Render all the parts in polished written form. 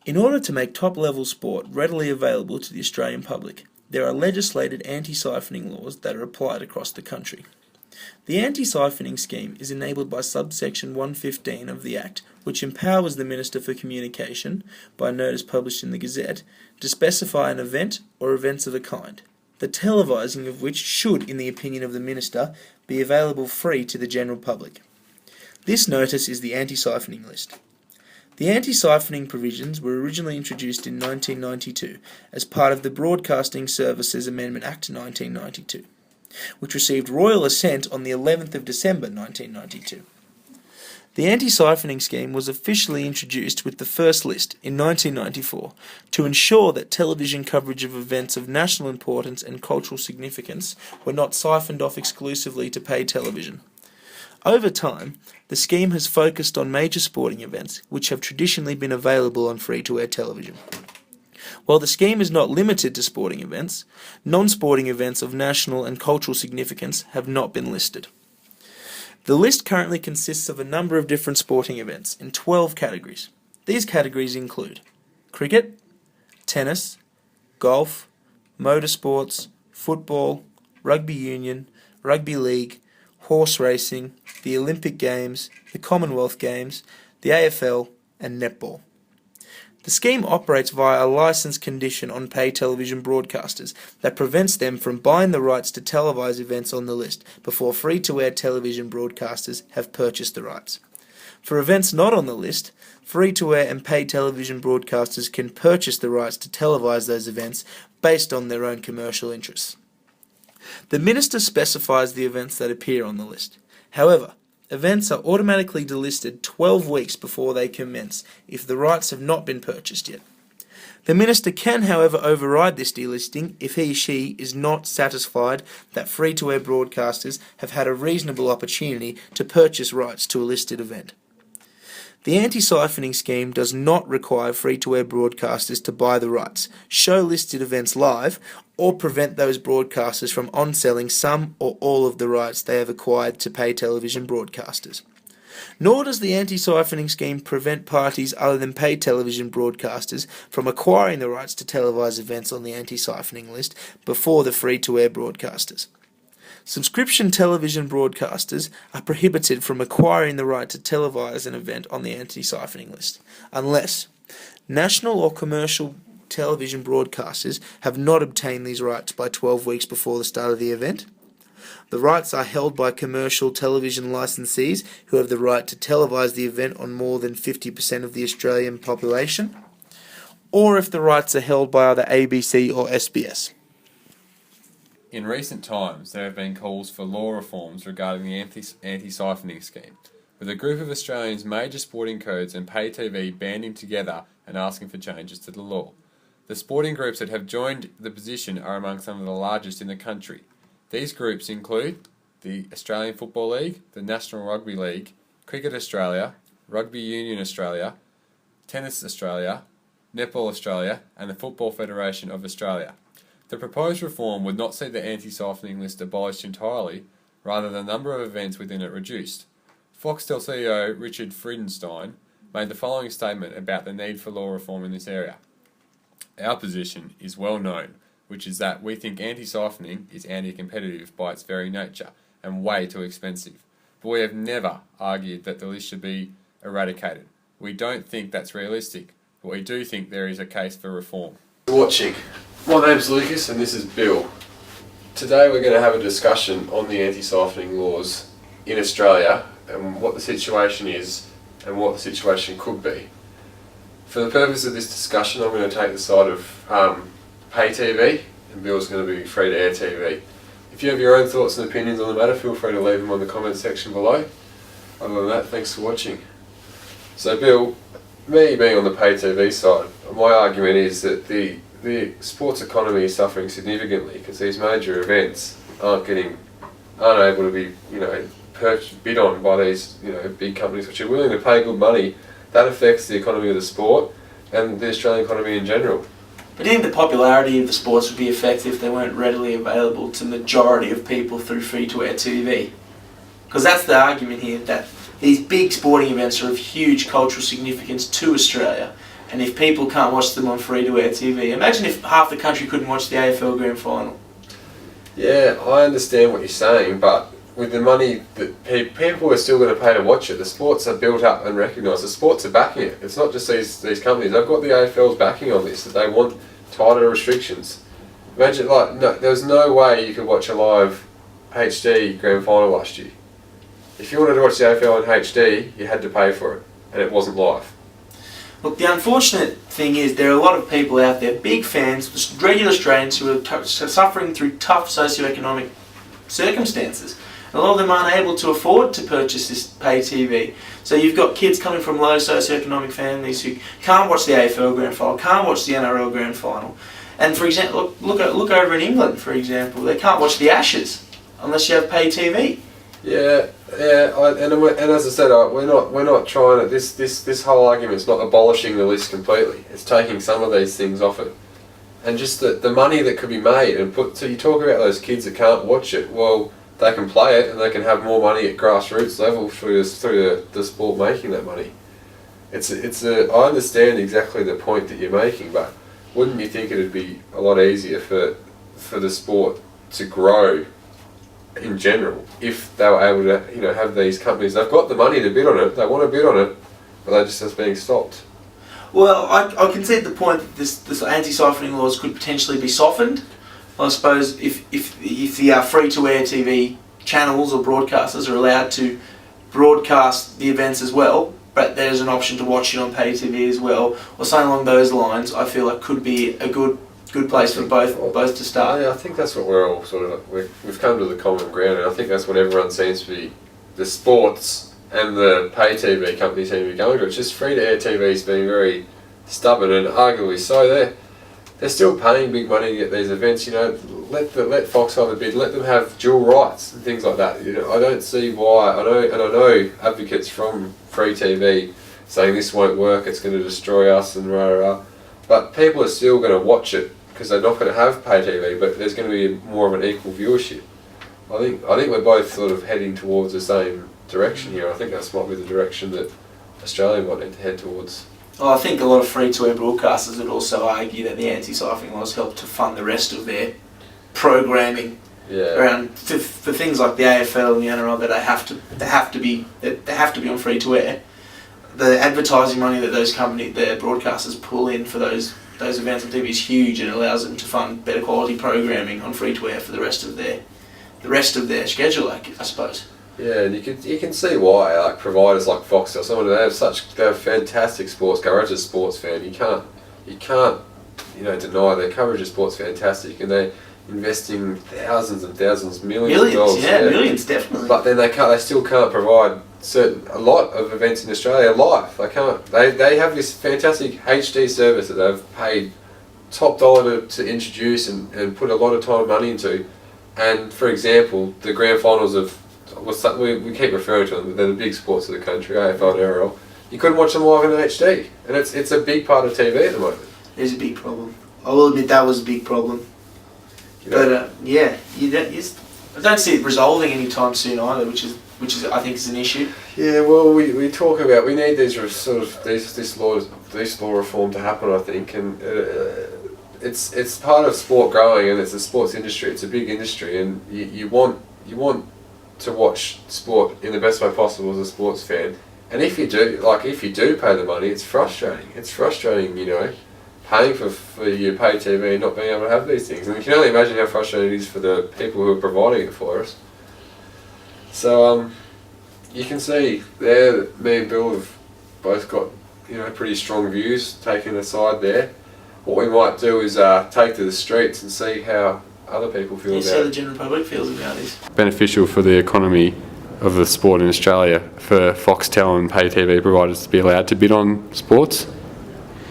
In order to make top-level sport readily available to the Australian public, there are legislated anti-siphoning laws that are applied across the country. The anti-siphoning scheme is enabled by subsection 115 of the Act, which empowers the Minister for Communication, by notice published in the Gazette, to specify an event or events of a kind, the televising of which should, in the opinion of the Minister, be available free to the general public. This notice is the anti-siphoning list. The anti-siphoning provisions were originally introduced in 1992 as part of the Broadcasting Services Amendment Act 1992, which received royal assent on the 11th of December 1992. The anti-siphoning scheme was officially introduced with the first list in 1994 to ensure that television coverage of events of national importance and cultural significance were not siphoned off exclusively to pay television. Over time, the scheme has focused on major sporting events which have traditionally been available on free-to-air television. While the scheme is not limited to sporting events, non-sporting events of national and cultural significance have not been listed. The list currently consists of a number of different sporting events in 12 categories. These categories include cricket, tennis, golf, motorsports, football, rugby union, rugby league, horse racing, the Olympic Games, the Commonwealth Games, the AFL, and netball. The scheme operates via a licence condition on pay television broadcasters that prevents them from buying the rights to televise events on the list before free-to-air television broadcasters have purchased the rights. For events not on the list, free-to-air and pay television broadcasters can purchase the rights to televise those events based on their own commercial interests. The Minister specifies the events that appear on the list. However, events are automatically delisted 12 weeks before they commence if the rights have not been purchased yet. The Minister can, however, override this delisting if he or she is not satisfied that free-to-air broadcasters have had a reasonable opportunity to purchase rights to a listed event. The anti-siphoning scheme does not require free-to-air broadcasters to buy the rights, show listed events live, or prevent those broadcasters from on-selling some or all of the rights they have acquired to pay television broadcasters. Nor does the anti-siphoning scheme prevent parties other than pay television broadcasters from acquiring the rights to televise events on the anti-siphoning list before the free-to-air broadcasters. Subscription television broadcasters are prohibited from acquiring the right to televise an event on the anti-siphoning list, unless national or commercial television broadcasters have not obtained these rights by 12 weeks before the start of the event. The rights are held by commercial television licensees who have the right to televise the event on more than 50% of the Australian population, or if the rights are held by either ABC or SBS. In recent times, there have been calls for law reforms regarding the anti-siphoning scheme, with a group of Australians' major sporting codes and pay TV banding together and asking for changes to the law. The sporting groups that have joined the position are among some of the largest in the country. These groups include the Australian Football League, the National Rugby League, Cricket Australia, Rugby Union Australia, Tennis Australia, Netball Australia, and the Football Federation of Australia. The proposed reform would not see the anti-siphoning list abolished entirely, rather the number of events within it reduced. Foxtel CEO Richard Friedenstein made the following statement about the need for law reform in this area. Our position is well known, which is that we think anti-siphoning is anti-competitive by its very nature and way too expensive. But we have never argued that the list should be eradicated. We don't think that's realistic, but we do think there is a case for reform. Watching. My name's Lucas and this is Bill. Today we're going to have a discussion on the anti-siphoning laws in Australia and what the situation is and what the situation could be. For the purpose of this discussion, I'm going to take the side of pay TV and Bill's going to be free-to-air TV. If you have your own thoughts and opinions on the matter, feel free to leave them on the comment section below. Other than that, thanks for watching. So Bill, me being on the pay TV side, my argument is that the sports economy is suffering significantly because these major events aren't able to be, bid on by these, big companies which are willing to pay good money. That affects the economy of the sport and the Australian economy in general. But do you think the popularity of the sports would be affected if they weren't readily available to the majority of people through free-to-air TV? Because that's the argument here, that these big sporting events are of huge cultural significance to Australia, And if people can't watch them on free-to-air TV, imagine if half the country couldn't watch the AFL Grand Final. Yeah, I understand what you're saying, but with the money that people are still going to pay to watch it, the sports are built up and recognised. The sports are backing it. It's not just these companies. They've got the AFL's backing on this, that they want tighter restrictions. Imagine, there was no way you could watch a live HD Grand Final last year. If you wanted to watch the AFL in HD, you had to pay for it, and it wasn't live. Look, the unfortunate thing is there are a lot of people out there, big fans, regular Australians who are suffering through tough socioeconomic circumstances. And a lot of them aren't able to afford to purchase this pay TV. So you've got kids coming from low socioeconomic families who can't watch the AFL Grand Final, can't watch the NRL Grand Final. And for example, look over in England, for example, they can't watch the Ashes unless you have pay TV. Yeah, and as I said, we're not trying to. This whole argument's not abolishing the list completely. It's taking some of these things off it, and just the money that could be made and put. So you talk about those kids that can't watch it. Well, they can play it and they can have more money at grassroots level through the sport making that money. I understand exactly the point that you're making, but wouldn't you think it'd be a lot easier for the sport to grow in general if they were able to have these companies? They've got the money to bid on it, they want to bid on it, but they're just being stopped. Well, I can see the point that this anti-siphoning laws could potentially be softened. I suppose if the free-to-air TV channels or broadcasters are allowed to broadcast the events as well, but there's an option to watch it on pay TV as well, or something along those lines, I feel like could be a good place for both to start. Yeah, I think that's what we're all we've come to the common ground, and I think that's what everyone seems to be. The sports and the pay TV companies seem to be going to. It's just free-to-air TV's being very stubborn, and arguably so. They're still paying big money to get these events. Let Fox have a bid. Let them have dual rights and things like that. I don't see why. I know advocates from free TV saying this won't work. It's going to destroy us and rah rah. But people are still going to watch it because they're not going to have pay TV. But there's going to be more of an equal viewership. I think we're both sort of heading towards the same direction here. I think that's might be the direction that Australia might need to head towards. Well, I think a lot of free-to-air broadcasters would also argue that the anti-siphoning laws help to fund the rest of their programming around for things like the AFL and the NRL that they have to be on free-to-air. The advertising money that their broadcasters pull in for those events on TV is huge, and it allows them to fund better quality programming on free-to-air for the rest of their schedule, I suppose. Yeah, and you can see why, like providers like Foxtel, they have fantastic sports coverage. As a sports fan, you can't deny their coverage of sports fantastic, and they're investing thousands and thousands, millions of dollars. Millions definitely. But then they still can't provide a lot of events in Australia live. They can't. They have this fantastic HD service that they've paid top dollar to introduce and put a lot of time and money into. And for example, the grand finals of we keep referring to them, but they're the big sports of the country, AFL and NRL. You couldn't watch them live in HD, and it's a big part of TV at the moment. It is a big problem. I will admit that was a big problem. But I don't see it resolving anytime soon either, which is I think is an issue. Yeah, well, we talk about we need these this law reform to happen, I think, and it's part of sport growing, and it's a sports industry. It's a big industry, and you want to watch sport in the best way possible as a sports fan. And if you do pay the money, it's frustrating. It's frustrating, paying for your pay TV and not being able to have these things. And you can only imagine how frustrating it is for the people who are providing it for us. So you can see there that me and Bill have both got pretty strong views taken aside there. What we might do is take to the streets and see how other people feel about it. How the general public feels about this. Beneficial for the economy of the sport in Australia for Foxtel and pay TV providers to be allowed to bid on sports?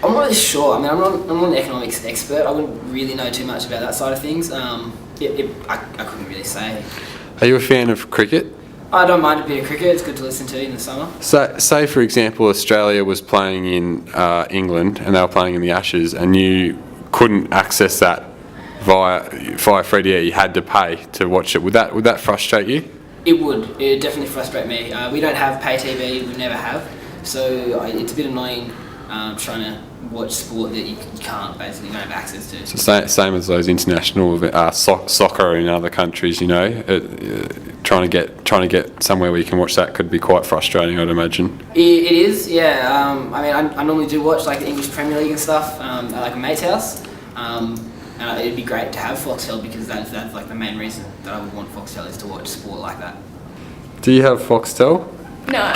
I'm not really sure. I mean, I'm not an economics expert. I wouldn't really know too much about that side of things. I couldn't really say. Are you a fan of cricket? I don't mind a bit of cricket. It's good to listen to in the summer. So, say for example, Australia was playing in England and they were playing in the Ashes, and you couldn't access that via free to air. You had to pay to watch it. Would that frustrate you? It would. It would definitely frustrate me. We don't have pay TV. We never have. So it's a bit annoying trying to watch sport that you can't basically don't have access to. So same as those international soccer in other countries, you know, trying to get somewhere where you can watch that could be quite frustrating, I'd imagine. It is, yeah. I mean, I normally do watch like the English Premier League and stuff at like a mate's house. And it'd be great to have Foxtel because that's like the main reason that I would want Foxtel is to watch sport like that. Do you have Foxtel? No.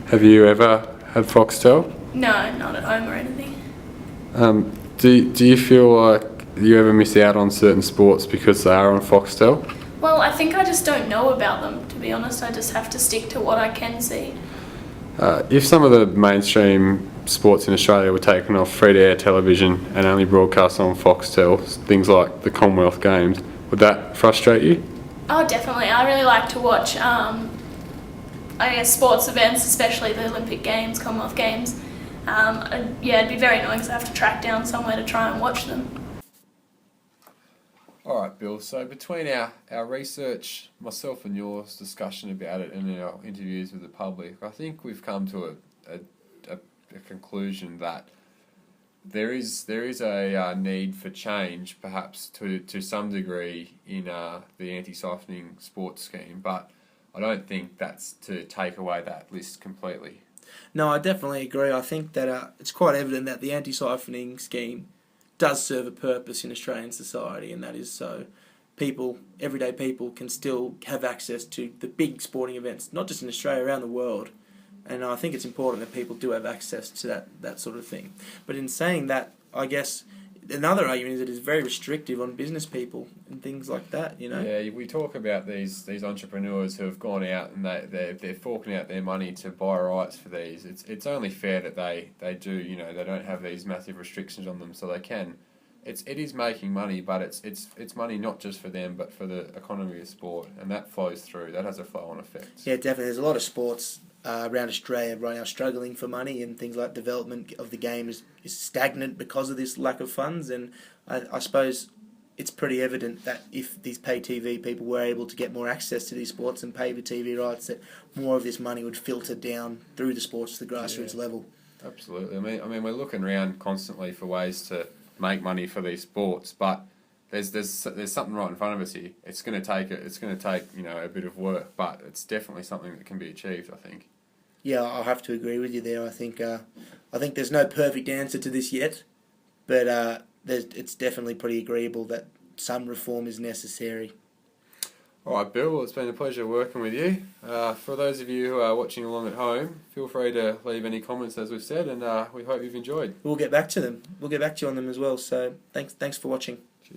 Have you ever had Foxtel? No, not at home or anything. Do you feel like you ever miss out on certain sports because they are on Foxtel? Well, I think I just don't know about them, to be honest. I just have to stick to what I can see. If some of the mainstream sports in Australia were taken off free-to-air television and only broadcast on Foxtel, things like the Commonwealth Games, would that frustrate you? Oh, definitely. I really like to watch, sports events, especially the Olympic Games, Commonwealth Games. It'd be very annoying because I have to track down somewhere to try and watch them. Alright, Bill, so between our research, myself and yours discussion about it and our interviews with the public, I think we've come to a conclusion that there is a need for change, perhaps to some degree, in the anti-siphoning sports scheme, but I don't think that's to take away that list completely. No, I definitely agree. I think that it's quite evident that the anti-siphoning scheme does serve a purpose in Australian society, and that is so everyday people can still have access to the big sporting events, not just in Australia, around the world. And I think it's important that people do have access to that sort of thing. But in saying that, I guess another argument is that it's very restrictive on business people and things like that, you know? Yeah, we talk about these entrepreneurs who have gone out and they're forking out their money to buy rights for these. It's only fair that they do, you know, they don't have these massive restrictions on them so they can. It is making money, but it's money not just for them but for the economy of sport, and that flows through. That has a flow-on effect. Yeah, definitely. There's a lot of sports around Australia right now struggling for money, and things like development of the game is stagnant because of this lack of funds. And I suppose it's pretty evident that if these pay TV people were able to get more access to these sports and pay for TV rights, that more of this money would filter down through the sports to the grassroots level. Absolutely. I mean, we're looking around constantly for ways to make money for these sports, but there's something right in front of us here. It's going to take a bit of work, but it's definitely something that can be achieved, I think. Yeah, I'll have to agree with you there. I think there's no perfect answer to this yet, but it's definitely pretty agreeable that some reform is necessary. All right, Bill, well, it's been a pleasure working with you. For those of you who are watching along at home, feel free to leave any comments, as we've said, and we hope you've enjoyed. We'll get back to them. We'll get back to you on them as well. So thanks for watching.